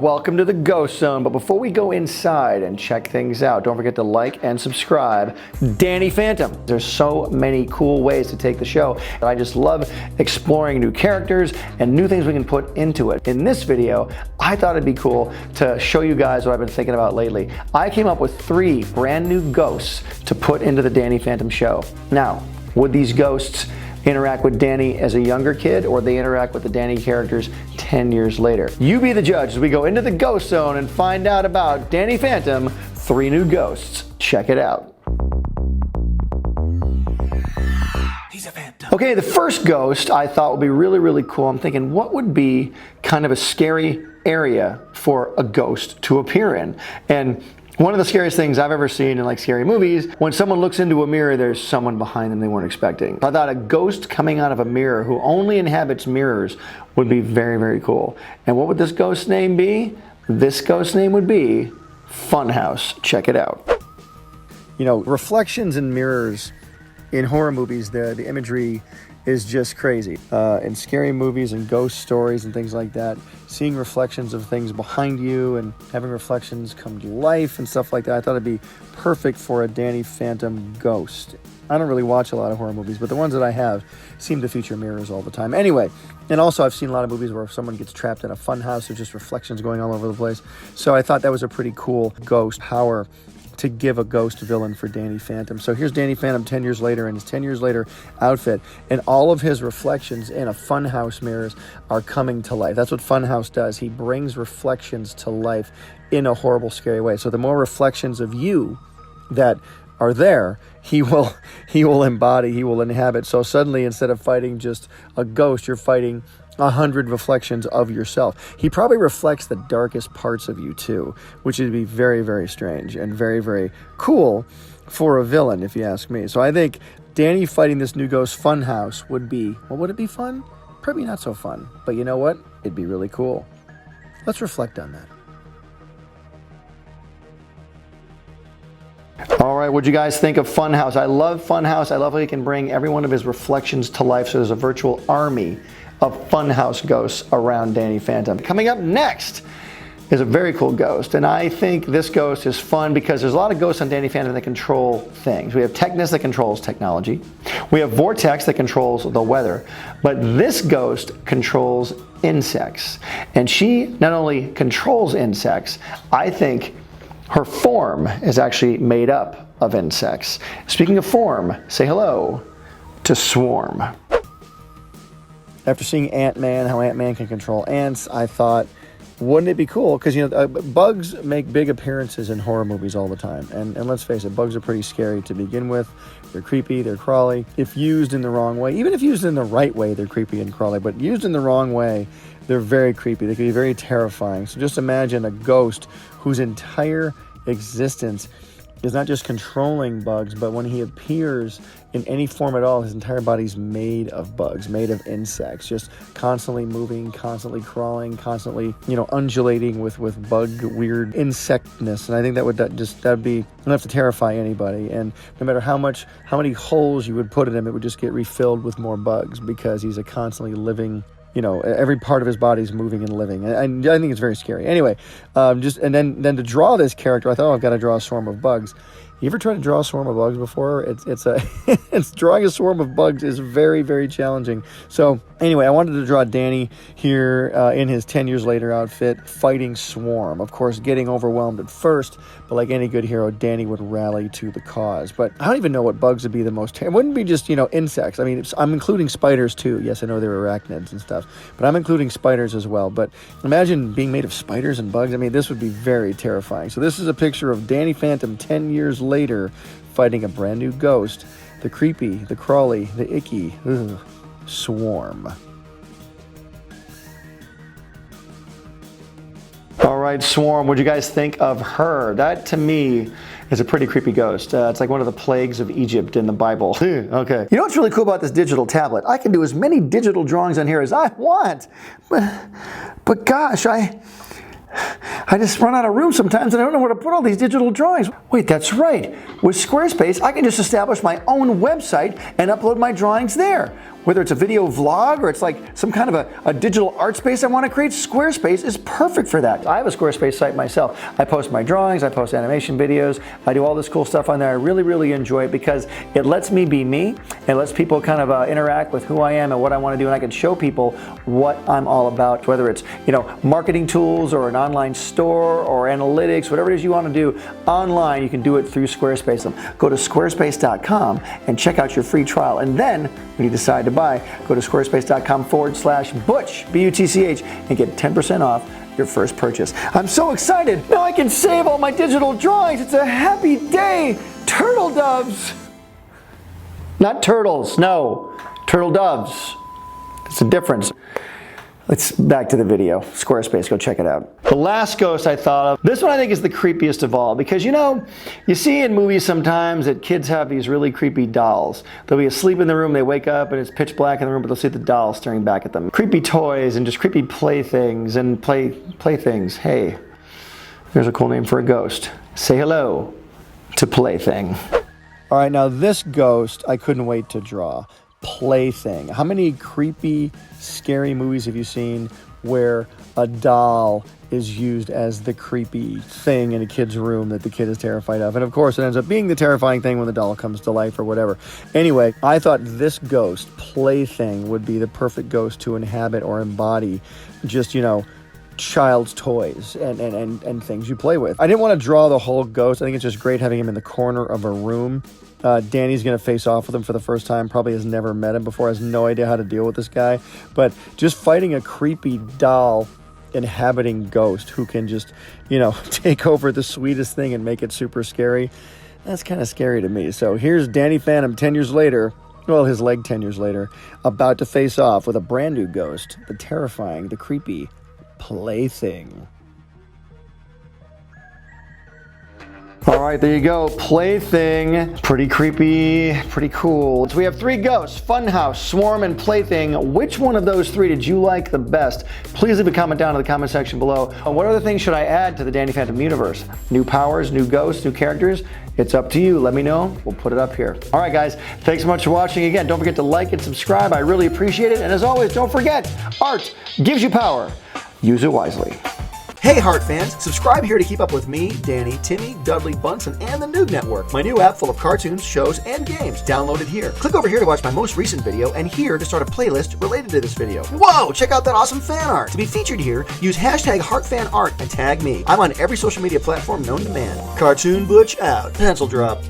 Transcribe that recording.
welcome to the Ghost Zone. But before we go inside and check things out, don't forget to like and subscribe. Danny Phantom. There's so many cool ways to take the show, and I just love exploring new characters and new things we can put into it. In this video, I thought it'd be cool to show you guys what I've been thinking about lately. I came up with 3 brand new ghosts to put into the Danny Phantom show. Now, would these ghosts interact with Danny as a younger kid, or they interact with the Danny characters 10 years later? You be the judge as we go into the Ghost Zone and find out about Danny Phantom, 3 new ghosts. Check it out. He's a phantom. Okay, the first ghost I thought would be really, really cool. I'm thinking, what would be kind of a scary area for a ghost to appear in? And one of the scariest things I've ever seen in like scary movies, when someone looks into a mirror, there's someone behind them they weren't expecting. I thought a ghost coming out of a mirror who only inhabits mirrors would be very, very cool. And what would this ghost name be? This ghost name would be Funhouse. Check it out. You know, reflections in mirrors in horror movies, the imagery is just crazy. In scary movies and ghost stories and things like that, seeing reflections of things behind you and having reflections come to life and stuff like that, I thought it'd be perfect for a Danny Phantom ghost. I don't really watch a lot of horror movies, but the ones that I have seem to feature mirrors all the time. Anyway, and also I've seen a lot of movies where if someone gets trapped in a fun house, there's just reflections going all over the place. So I thought that was a pretty cool ghost power to give a ghost villain for Danny Phantom. So here's Danny Phantom 10 years later in his 10 years later outfit, and all of his reflections in a funhouse mirrors are coming to life. That's what Funhouse does. He brings reflections to life in a horrible, scary way. So the more reflections of you that are there, he will embody, he will inhabit. So suddenly, instead of fighting just a ghost, you're fighting 100 reflections of yourself. He probably reflects the darkest parts of you too, which would be very, very strange and very, very cool for a villain, if you ask me. So I think Danny fighting this new ghost Funhouse would be, well, would it be fun? Probably not so fun, but you know what? It'd be really cool. Let's reflect on that. All right, what'd you guys think of Funhouse? I love Funhouse. I love how he can bring every one of his reflections to life, so there's a virtual army of Funhouse ghosts around Danny Phantom. Coming up next is a very cool ghost, and I think this ghost is fun because there's a lot of ghosts on Danny Phantom that control things. We have Technus that controls technology. We have Vortex that controls the weather, but this ghost controls insects. And she not only controls insects, I think her form is actually made up of insects. Speaking of form, say hello to Swarm. After seeing Ant-Man, how Ant-Man can control ants, I thought, wouldn't it be cool? Because, you know, bugs make big appearances in horror movies all the time. And let's face it, bugs are pretty scary to begin with. They're creepy, they're crawly. If used in the wrong way, even if used in the right way, they're creepy and crawly. But used in the wrong way, they're very creepy. They can be very terrifying. So just imagine a ghost whose entire existence is not just controlling bugs, but when he appears in any form at all, his entire body's made of bugs, made of insects, just constantly moving, constantly crawling, constantly, you know, undulating with bug weird insectness. And I think that'd be enough to terrify anybody. And no matter how many holes you would put in him, it would just get refilled with more bugs because he's a constantly living, you know, every part of his body's moving and living. And I think it's very scary. Anyway, and then to draw this character, I thought, I've got to draw a swarm of bugs. You ever tried to draw a swarm of bugs before? It's drawing a swarm of bugs is very, very challenging. So anyway, I wanted to draw Danny here in his 10 years later outfit, fighting Swarm. Of course, getting overwhelmed at first, but like any good hero, Danny would rally to the cause. But I don't even know what bugs would be the most it wouldn't be just, you know, insects. I mean, I'm including spiders too. Yes, I know they're arachnids and stuff, but I'm including spiders as well. But imagine being made of spiders and bugs. I mean, this would be very terrifying. So this is a picture of Danny Phantom 10 years later fighting a brand new ghost, the creepy, the crawly, the icky, Swarm. All right, Swarm, what'd you guys think of her? That, to me, is a pretty creepy ghost. It's like one of the plagues of Egypt in the Bible. Okay. You know what's really cool about this digital tablet? I can do as many digital drawings on here as I want. But gosh, I just run out of room sometimes and I don't know where to put all these digital drawings. Wait, that's right. With Squarespace, I can just establish my own website and upload my drawings there. whether it's a video vlog or it's like some kind of a digital art space I want to create, Squarespace is perfect for that. I have a Squarespace site myself. I post my drawings, I post animation videos, I do all this cool stuff on there. I really, really enjoy it because it lets me be me. It lets people kind of interact with who I am and what I want to do, and I can show people what I'm all about, whether it's, you know, marketing tools or an online store or analytics, whatever it is you want to do online, you can do it through Squarespace. Go to squarespace.com and check out your free trial, and then when you decide to buy, go to squarespace.com/Butch, B-U-T-C-H, and get 10% off your first purchase. I'm so excited. Now I can save all my digital drawings. It's a happy day. Turtle doves. Not turtles, no. Turtle doves. It's a difference. Let's back to the video. Squarespace, go check it out. The last ghost I thought of, this one I think is the creepiest of all, because you know, you see in movies sometimes that kids have these really creepy dolls. They'll be asleep in the room, they wake up and it's pitch black in the room, but they'll see the doll staring back at them. Creepy toys and just creepy playthings and playthings. Hey, there's a cool name for a ghost. Say hello to Plaything. All right, now this ghost I couldn't wait to draw. Plaything. How many creepy, scary movies have you seen where a doll is used as the creepy thing in a kid's room that the kid is terrified of? And of course, it ends up being the terrifying thing when the doll comes to life or whatever. Anyway, I thought this ghost, Plaything, would be the perfect ghost to inhabit or embody just, you know, child's toys and things you play with. I didn't want to draw the whole ghost. I think it's just great having him in the corner of a room. Danny's going to face off with him for the first time, probably has never met him before, has no idea how to deal with this guy. But just fighting a creepy doll inhabiting ghost who can just, you know, take over the sweetest thing and make it super scary, that's kind of scary to me. So here's Danny Phantom 10 years later, well, his leg 10 years later, about to face off with a brand new ghost, the terrifying, the creepy Plaything. All right, there you go, Plaything. Pretty creepy, pretty cool. So we have 3 ghosts, Funhouse, Swarm, and Plaything. Which one of those 3 did you like the best? Please leave a comment down in the comment section below. And what other things should I add to the Danny Phantom universe? New powers, new ghosts, new characters? It's up to you. Let me know. We'll put it up here. All right, guys, thanks so much for watching. Again, don't forget to like and subscribe. I really appreciate it. And as always, don't forget, art gives you power. Use it wisely. Hey Heart fans, subscribe here to keep up with me, Danny, Timmy, Dudley, Bunsen, and the NOOG Network. My new app full of cartoons, shows, and games. Download it here. Click over here to watch my most recent video, and here to start a playlist related to this video. Whoa, check out that awesome fan art. To be featured here, use hashtag HeartFanArt and tag me. I'm on every social media platform known to man. Cartoon Butch out. Pencil drop.